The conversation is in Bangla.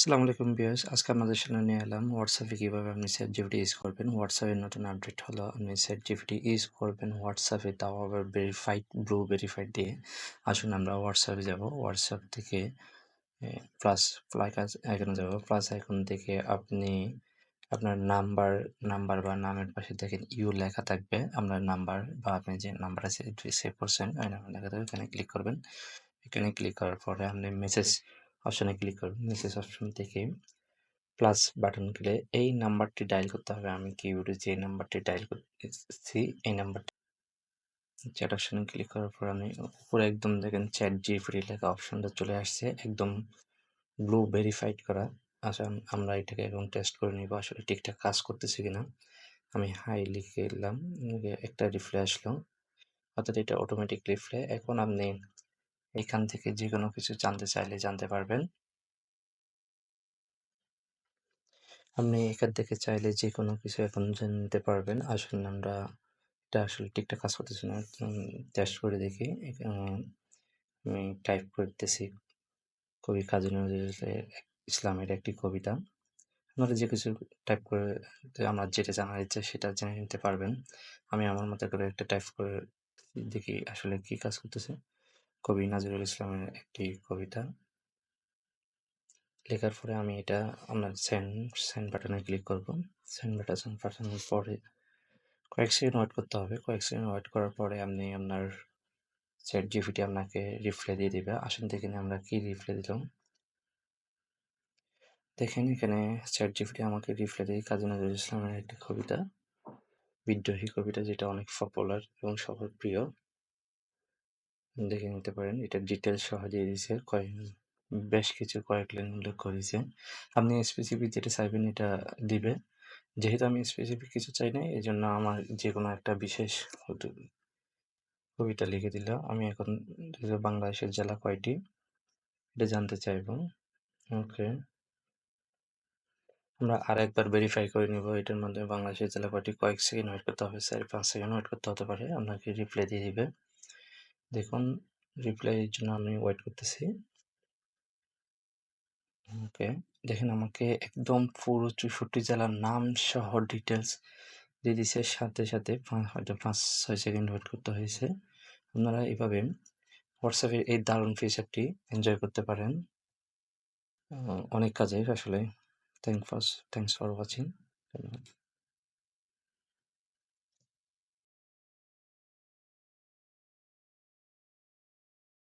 আসসালামু আলাইকুম ভিউয়ার্স, আজকে আপনাদের সামনে নিয়ে এলাম হোয়াটসঅ্যাপে কীভাবে আপনি ChatGPT ইউজ করবেন। হোয়াটসঅ্যাপের নতুন আপডেট হলো আপনি ChatGPT ইউজ করবেন হোয়াটসঅ্যাপে, তাও আবার ব্লু ভেরিফাইড দিয়ে। আসুন আমরা হোয়াটসঅ্যাপে যাব। হোয়াটসঅ্যাপ থেকে প্লাস আইকনে যাব। প্লাস আইকন থেকে আপনি আপনার নাম্বার বা নামের পাশে দেখেন ইউ লেখা থাকবে। আপনার নাম্বার বা আপনি যে নাম্বারটা সেভ করছেন ওই নাম্বার লেখা থাকবে, এখানে ক্লিক করবেন। এখানে ক্লিক করার পরে আপনি মেসেজ অপশনে ক্লিক করবেন। মেসেজ অপশন থেকে প্লাস বাটন ক্লিক এই নাম্বারটি ডায়াল করতে হবে। আমি কিবোর্ডে যে নাম্বারটি ডায়াল করতেছি এই নাম্বারটি চ্যাট অপশনে ক্লিক করার পর আমি উপরে একদম দেখেন ChatGPT লেখা অপশনটা চলে আসছে, একদম ব্লু ভেরিফাইড করা। আচ্ছা, আমরা এটাকে এখন টেস্ট করে নিব আসলে ঠিকঠাক কাজ করতেছে কিনা। আমি হাই লিখে দিলাম, একটা রিপ্লাই আসলো, অর্থাৎ এটা অটোমেটিক রিপ্লাই। এখন আপনি এখান থেকে যে কোনো কিছু জানতে চাইলে জানতে পারবেন। আপনি এখান থেকে চাইলে যে কোনো কিছু এখন জানতে পারবেন। আসুন আমরা এটা আসলে ঠিকঠাক কাজ করতেছে না, টেস্ট করে দেখি। আমি টাইপ করতেছি কবি কাজী নজরুল ইসলামের একটি কবিতা। আপনারা যে কিছু টাইপ করে আমার যেটা জানার ইচ্ছা সেটা জেনে নিতে পারবেন। আমি আমার মতো করে একটা টাইপ করে দেখি আসলে কি কাজ করতেছে। কবি নজরুল ইসলামের একটি কবিতা লেখার পরে আমি এটা আপনার সেন্ড বাটনে ক্লিক করব। সেন্ড বাটনের পরে কয়েক সেকেন্ড ওয়েট করতে হবে। কয়েক সেকেন্ড ওয়েট করার পরে আপনি আপনার ChatGPT আপনাকে রিপ্লাই দিয়ে দিবে। আসুন দেখে নিই আমরা কি রিপ্লাই দিলাম। দেখেন এখানে ChatGPT আমাকে রিপ্লাই দিয়ে কাজী নজরুল ইসলামের একটি কবিতা, বিদ্রোহী কবিতা, যেটা অনেক পপুলার এবং সবার প্রিয়। দেখে নিতে পারেন, এটা ডিটেলস সহ দিয়ে দিয়েছে, বেশ কিছু কয়েক লাইন উল্লেখ করেছে। আপনি স্পেসিফিক যেটা চাইবেন এটা দিবে। যেহেতু আমি স্পেসিফিক কিছু চাই না, এই জন্য আমার যে কোনো একটা বিশেষ কবিতা লিখে দিল। আমি এখন বাংলাদেশের জেলা কয়টি এটা জানতে চাইবো। ওকে, আমরা আরেকবার ভেরিফাই করে নিব এটার মাধ্যমে বাংলাদেশের জেলা কয়টি। কয়েক সেকেন্ড ওয়েট করতে হবে, 4-5 সেকেন্ড ওয়েট করতে হতে পারে, আপনাকে রিপ্লাই দিয়ে দিবে। দেখুন রিপ্লাইয়ের জন্য আমি ওয়েট করতেছি। ওকে, দেখেন আমাকে একদম পুরো 64 জেলার নাম সহ ডিটেলস দিয়ে দিছে, সাথে সাথে হয়তো 5-6 সেকেন্ড ওয়েট করতে হয়েছে। আপনারা এভাবে হোয়াটসঅ্যাপের এই দারুণ ফিচারটি এনজয় করতে পারেন অনেক কাজে আসলে। Thanks for watching. ধন্যবাদ।